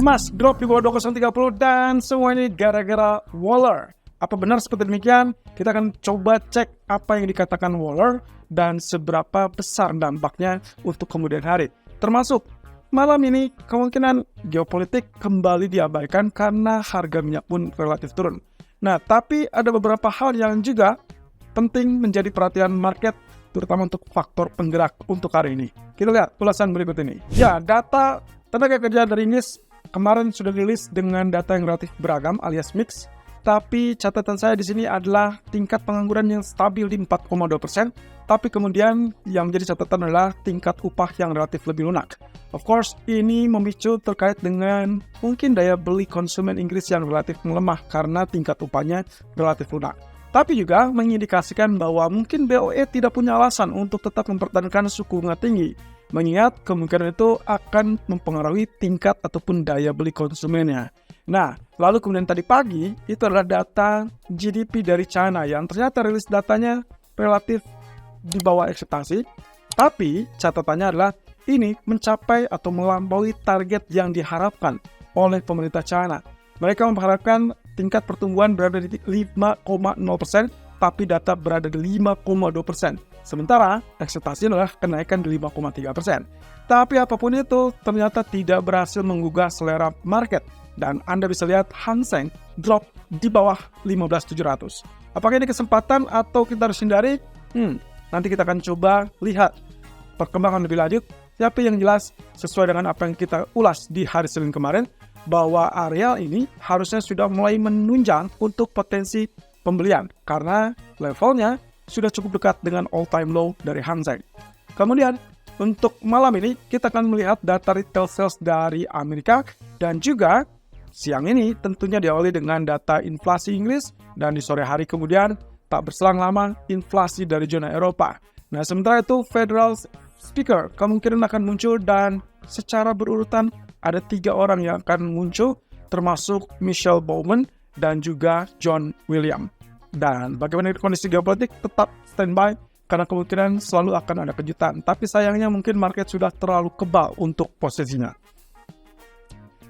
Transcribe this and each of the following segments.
Emas drop di bawah 2030 dan semua ini gara-gara Waller. Apa benar seperti demikian? Kita akan coba cek apa yang dikatakan Waller dan seberapa besar dampaknya untuk kemudian hari. Termasuk malam ini kemungkinan geopolitik kembali diabaikan karena harga minyak pun relatif turun. Nah, tapi ada beberapa hal yang juga penting menjadi perhatian market, terutama untuk faktor penggerak untuk hari ini. Kita lihat ulasan berikut ini. Ya, data tenaga kerja dari Inggris kemarin sudah rilis dengan data yang relatif beragam alias mix, tapi catatan saya di sini adalah tingkat pengangguran yang stabil di 4,2%, tapi kemudian yang menjadi catatan adalah tingkat upah yang relatif lebih lunak. Of course, ini memicu terkait dengan mungkin daya beli konsumen Inggris yang relatif melemah karena tingkat upahnya relatif lunak. Tapi juga mengindikasikan bahwa mungkin BOE tidak punya alasan untuk tetap mempertahankan suku bunga tinggi, mengingat kemungkinan itu akan mempengaruhi tingkat ataupun daya beli konsumennya. Nah, lalu kemudian tadi pagi itu adalah data GDP dari China yang ternyata rilis datanya relatif di bawah ekspektasi, tapi catatannya adalah ini mencapai atau melampaui target yang diharapkan oleh pemerintah China. Mereka mengharapkan tingkat pertumbuhan berada di 5,0%, tapi data berada di 5,2%. Sementara ekspektasi adalah kenaikan di 5,3%. Tapi apapun itu, ternyata tidak berhasil menggugah selera market. Dan Anda bisa lihat Hang Seng drop di bawah 15.700. Apakah ini kesempatan atau kita harus hindari? Nanti kita akan coba lihat perkembangan lebih lanjut. Tapi yang jelas, sesuai dengan apa yang kita ulas di hari Senin kemarin, bahwa area ini harusnya sudah mulai menunjang untuk potensi pembelian karena levelnya sudah cukup dekat dengan all-time low dari Hang Seng. Kemudian, untuk malam ini kita akan melihat data retail sales dari Amerika dan juga siang ini tentunya diawali dengan data inflasi Inggris dan di sore hari kemudian tak berselang lama inflasi dari zona Eropa. Nah, sementara itu Federal Speaker kemungkinan akan muncul dan secara berurutan ada 3 orang yang akan muncul, termasuk Michelle Bowman dan juga John William. Dan bagaimana kondisi geopolitik, tetap standby karena kemungkinan selalu akan ada kejutan. Tapi sayangnya mungkin market sudah terlalu kebal untuk posisinya.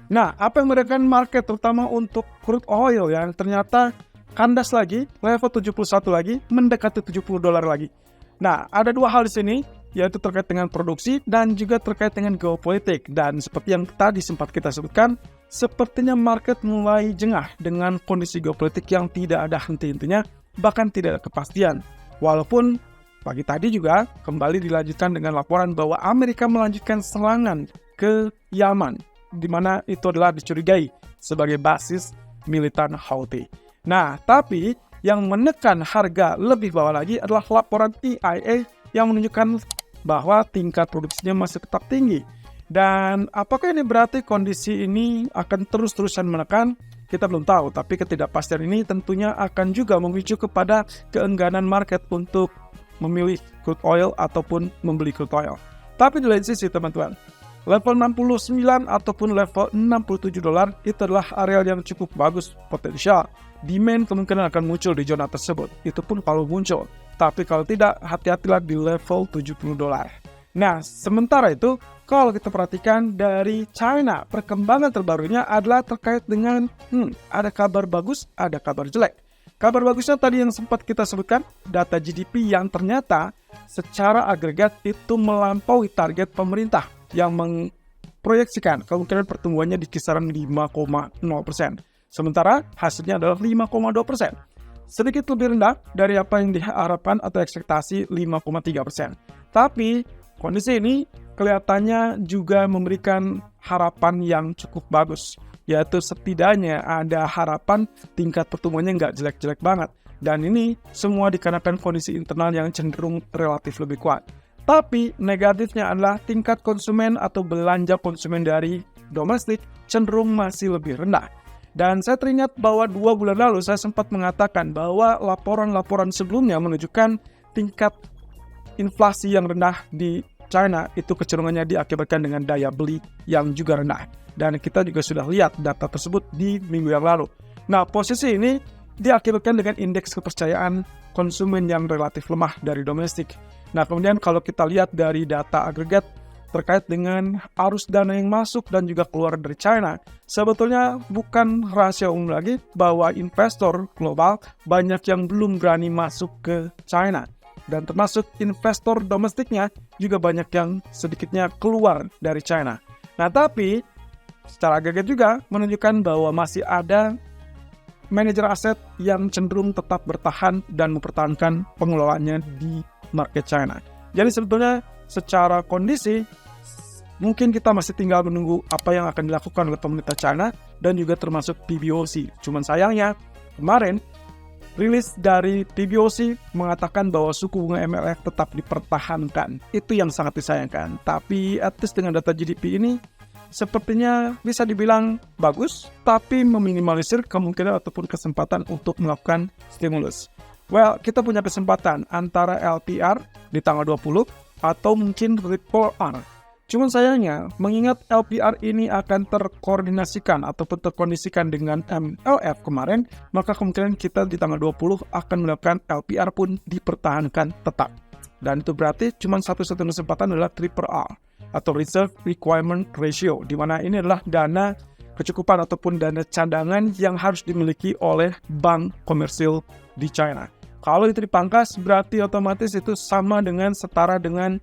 Nah, apa yang membedakan market terutama untuk crude oil yang ternyata kandas lagi, level 71 lagi, mendekati $70 lagi. Nah, ada 2 hal di sini, yaitu terkait dengan produksi dan juga terkait dengan geopolitik. Dan seperti yang tadi sempat kita sebutkan, sepertinya market mulai jengah dengan kondisi geopolitik yang tidak ada henti-hentinya, bahkan tidak ada kepastian. Walaupun pagi tadi juga kembali dilanjutkan dengan laporan bahwa Amerika melanjutkan serangan ke Yaman, di mana itu adalah dicurigai sebagai basis militan Houthi. Nah, tapi yang menekan harga lebih bawah lagi adalah laporan EIA yang menunjukkan bahwa tingkat produksinya masih tetap tinggi. Dan apakah ini berarti kondisi ini akan terus-terusan menekan? Kita belum tahu, tapi ketidakpastian ini tentunya akan juga memicu kepada keengganan market untuk memilih crude oil ataupun membeli crude oil. Tapi di lain sisi teman-teman, level 69 ataupun level $67 itu adalah area yang cukup bagus potensial. Demand kemungkinan akan muncul di zona tersebut. Itu pun kalau muncul. Tapi kalau tidak, hati-hatilah di level $70. Nah, sementara itu, kalau kita perhatikan dari China, perkembangan terbarunya adalah terkait dengan ada kabar bagus, ada kabar jelek. Kabar bagusnya tadi yang sempat kita sebutkan, data GDP yang ternyata secara agregat itu melampaui target pemerintah yang memproyeksikan kemungkinan pertumbuhannya di kisaran 5,0%. Sementara hasilnya adalah 5,2%. Sedikit lebih rendah dari apa yang diharapkan atau ekspektasi 5,3%. Tapi kondisi ini kelihatannya juga memberikan harapan yang cukup bagus, yaitu setidaknya ada harapan tingkat pertumbuhannya nggak jelek-jelek banget. Dan ini semua dikarenakan kondisi internal yang cenderung relatif lebih kuat. Tapi negatifnya adalah tingkat konsumen atau belanja konsumen dari domestik cenderung masih lebih rendah. Dan saya teringat bahwa 2 bulan lalu saya sempat mengatakan bahwa laporan-laporan sebelumnya menunjukkan tingkat inflasi yang rendah di China itu kecenderungannya diakibatkan dengan daya beli yang juga rendah. Dan kita juga sudah lihat data tersebut di minggu yang lalu. Nah, posisi ini diakibatkan dengan indeks kepercayaan konsumen yang relatif lemah dari domestik. Nah, kemudian kalau kita lihat dari data agregat, terkait dengan arus dana yang masuk dan juga keluar dari China. Sebetulnya bukan rahasia umum lagi bahwa investor global banyak yang belum berani masuk ke China. Dan termasuk investor domestiknya juga banyak yang sedikitnya keluar dari China. Nah, tapi secara agregat juga menunjukkan bahwa masih ada manajer aset yang cenderung tetap bertahan dan mempertahankan pengelolaannya di market China. Jadi sebetulnya secara kondisi mungkin kita masih tinggal menunggu apa yang akan dilakukan oleh pemerintah China dan juga termasuk PBOC. Cuman sayangnya kemarin rilis dari PBOC mengatakan bahwa suku bunga MLF tetap dipertahankan. Itu yang sangat disayangkan. Tapi at least dengan data GDP ini sepertinya bisa dibilang bagus, tapi meminimalisir kemungkinan ataupun kesempatan untuk melakukan stimulus. Well, kita punya kesempatan antara LPR di tanggal 20 atau mungkin Ripple R. Cuman sayangnya, mengingat LPR ini akan terkoordinasikan ataupun terkondisikan dengan MLF kemarin, maka kemungkinan kita di tanggal 20 akan melakukan LPR pun dipertahankan tetap. Dan itu berarti cuma satu-satunya kesempatan adalah Triple R atau Reserve Requirement Ratio, di mana ini adalah dana kecukupan ataupun dana cadangan yang harus dimiliki oleh bank komersil di China. Kalau itu dipangkas, berarti otomatis itu sama dengan setara dengan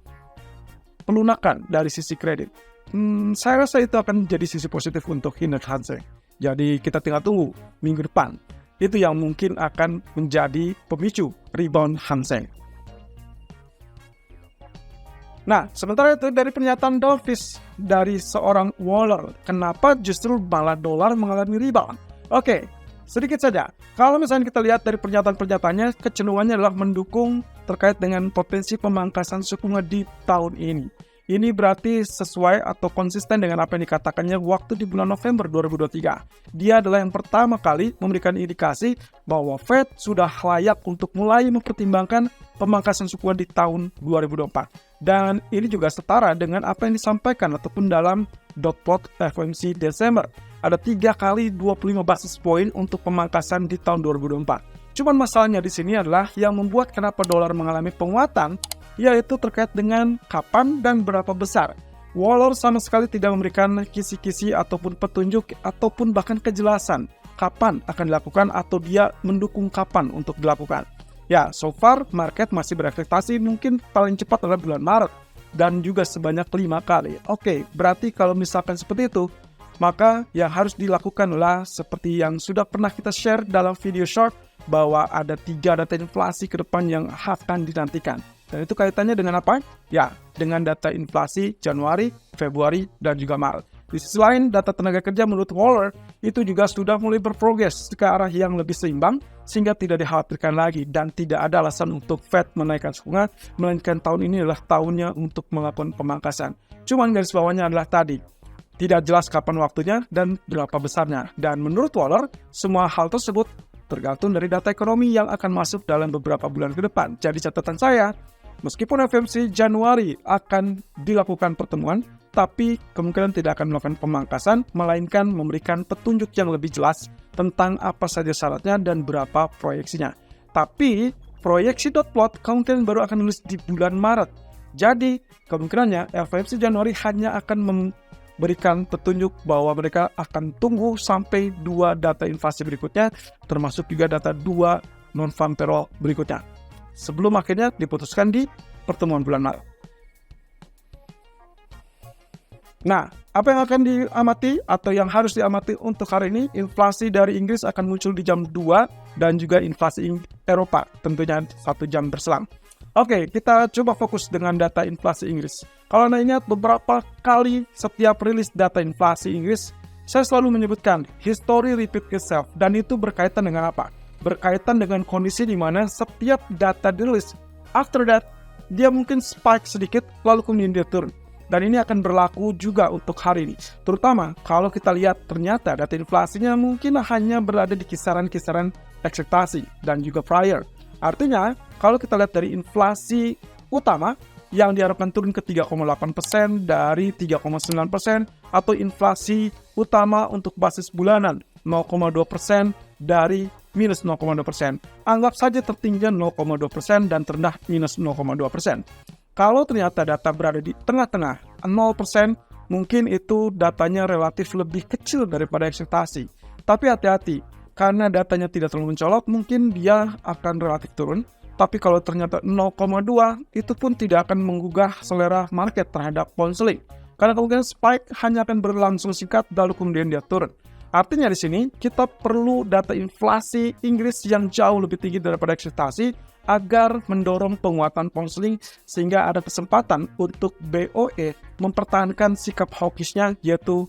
pelunakan dari sisi kredit. Saya rasa itu akan jadi sisi positif untuk indeks Hang Seng. Jadi kita tinggal tunggu minggu depan. Itu yang mungkin akan menjadi pemicu rebound Hang Seng. Nah, sementara itu dari pernyataan dovish dari seorang Waller, kenapa justru malah dolar mengalami rebound? Oke, sedikit saja. Kalau misalnya kita lihat dari pernyataan-pernyataannya, kecenderungannya adalah mendukung terkait dengan potensi pemangkasan suku bunga di tahun ini. Ini berarti sesuai atau konsisten dengan apa yang dikatakannya waktu di bulan November 2023. Dia adalah yang pertama kali memberikan indikasi bahwa Fed sudah layak untuk mulai mempertimbangkan pemangkasan suku bunga di tahun 2024. Dan ini juga setara dengan apa yang disampaikan ataupun dalam dot plot FOMC Desember. Ada 3 kali 25 basis point untuk pemangkasan di tahun 2024. Cuman masalahnya di sini adalah yang membuat kenapa dolar mengalami penguatan, yaitu terkait dengan kapan dan berapa besar. Waller sama sekali tidak memberikan kisi-kisi ataupun petunjuk ataupun bahkan kejelasan kapan akan dilakukan atau dia mendukung kapan untuk dilakukan. Ya, so far market masih berekspektasi mungkin paling cepat adalah bulan Maret dan juga sebanyak 5 kali. Oke, berarti kalau misalkan seperti itu, maka yang harus dilakukan adalah seperti yang sudah pernah kita share dalam video short bahwa ada 3 data inflasi ke depan yang akan dinantikan. Dan itu kaitannya dengan apa? Ya, dengan data inflasi Januari, Februari, dan juga Maret. Di sisi lain, data tenaga kerja menurut Waller itu juga sudah mulai berprogres ke arah yang lebih seimbang, sehingga tidak dikhawatirkan lagi dan tidak ada alasan untuk Fed menaikkan suku bunga, melainkan tahun ini adalah tahunnya untuk melakukan pemangkasan. Cuman garis bawahnya adalah tadi, tidak jelas kapan waktunya dan berapa besarnya. Dan menurut Waller, semua hal tersebut tergantung dari data ekonomi yang akan masuk dalam beberapa bulan ke depan. Jadi catatan saya, meskipun FOMC Januari akan dilakukan pertemuan, tapi kemungkinan tidak akan melakukan pemangkasan, melainkan memberikan petunjuk yang lebih jelas tentang apa saja syaratnya dan berapa proyeksinya. Tapi proyeksi dot plot kemungkinan baru akan nulis di bulan Maret. Jadi kemungkinannya FOMC Januari hanya akan memberikan petunjuk bahwa mereka akan tunggu sampai 2 data inflasi berikutnya, termasuk juga data 2 non-farm payroll berikutnya, sebelum akhirnya diputuskan di pertemuan bulan Maret. Nah, apa yang akan diamati atau yang harus diamati untuk hari ini, inflasi dari Inggris akan muncul di jam 2 dan juga inflasi Eropa tentunya 1 jam berselang. Oke, kita coba fokus dengan data inflasi Inggris. Kalau Anda ingat beberapa kali setiap rilis data inflasi Inggris, saya selalu menyebutkan history repeat itself, dan itu berkaitan dengan apa? Berkaitan dengan kondisi di mana setiap data dirilis, after that, dia mungkin spike sedikit, lalu kemudian dia turun. Dan ini akan berlaku juga untuk hari ini. Terutama kalau kita lihat ternyata data inflasinya mungkin hanya berada di kisaran-kisaran ekspektasi dan juga prior. Artinya, kalau kita lihat dari inflasi utama yang diharapkan turun ke 3,8% dari 3,9%, atau inflasi utama untuk basis bulanan 0,2% dari minus 0,2%. Anggap saja tertingginya 0,2% dan terendah minus 0,2%. Kalau ternyata data berada di tengah-tengah 0%, mungkin itu datanya relatif lebih kecil daripada ekspektasi. Tapi hati-hati, karena datanya tidak terlalu mencolok, mungkin dia akan relatif turun. Tapi kalau ternyata 0,2, itu pun tidak akan menggugah selera market terhadap pound sterling. Karena kemungkinan spike hanya akan berlangsung singkat, lalu kemudian dia turun. Artinya di sini, kita perlu data inflasi Inggris yang jauh lebih tinggi daripada ekspektasi, agar mendorong penguatan pound sterling sehingga ada kesempatan untuk BOE mempertahankan sikap hawkishnya, yaitu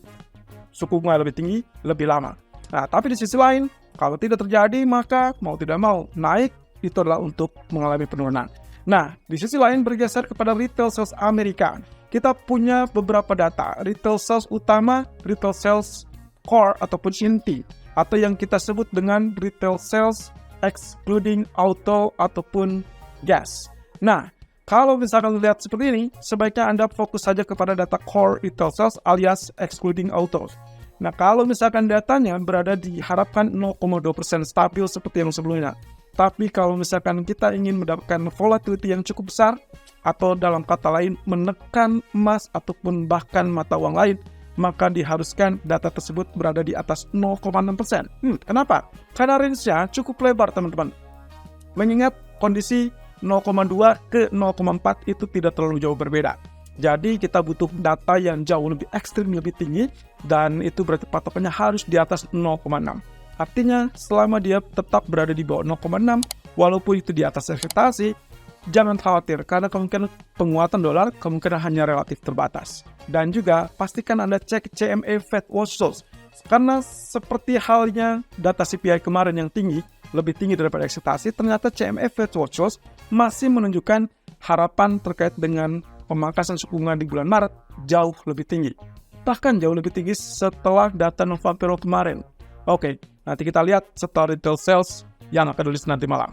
suku bunga lebih tinggi, lebih lama. Nah, tapi di sisi lain, kalau tidak terjadi, maka mau tidak mau naik itu adalah untuk mengalami penurunan. Nah, di sisi lain bergeser kepada retail sales Amerika. Kita punya beberapa data. Retail sales utama, retail sales core ataupun inti, atau yang kita sebut dengan retail sales excluding auto ataupun gas. Nah, kalau misalkan lihat seperti ini, sebaiknya Anda fokus saja kepada data core retail sales alias excluding auto. Nah, kalau misalkan datanya berada diharapkan 0,2% stabil seperti yang sebelumnya. Tapi kalau misalkan kita ingin mendapatkan volatility yang cukup besar, atau dalam kata lain menekan emas ataupun bahkan mata uang lain, maka diharuskan data tersebut berada di atas 0,6%. Kenapa? Karena range-nya cukup lebar, teman-teman. Mengingat kondisi 0,2 ke 0,4 itu tidak terlalu jauh berbeda. Jadi kita butuh data yang jauh lebih ekstrim, lebih tinggi, dan itu berarti patokannya harus di atas 0,6. Artinya selama dia tetap berada di bawah 0,6, walaupun itu di atas ekspektasi, jangan khawatir karena kemungkinan penguatan dolar kemungkinan hanya relatif terbatas. Dan juga pastikan Anda cek CME Fed Watch Tools, karena seperti halnya data CPI kemarin yang tinggi, lebih tinggi daripada ekspektasi, ternyata CME Fed Watch Tools masih menunjukkan harapan terkait dengan pemangkasan suku bunga di bulan Maret jauh lebih tinggi. Bahkan jauh lebih tinggi setelah data November kemarin. Oke, nanti kita lihat setelah retail sales yang akan rilis nanti malam.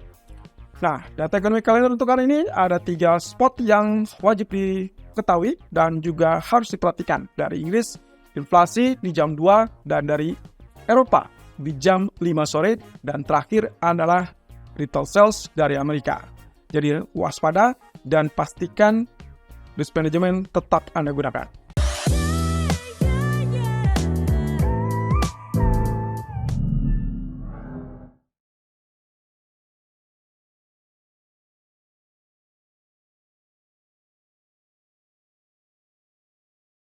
Nah, data ekonomi kalender untuk hari ini ada 3 spot yang wajib diketahui dan juga harus diperhatikan. Dari Inggris, inflasi di jam 2, dan dari Eropa di jam 5 sore, dan terakhir adalah retail sales dari Amerika. Jadi waspada dan pastikan risk management tetap Anda gunakan.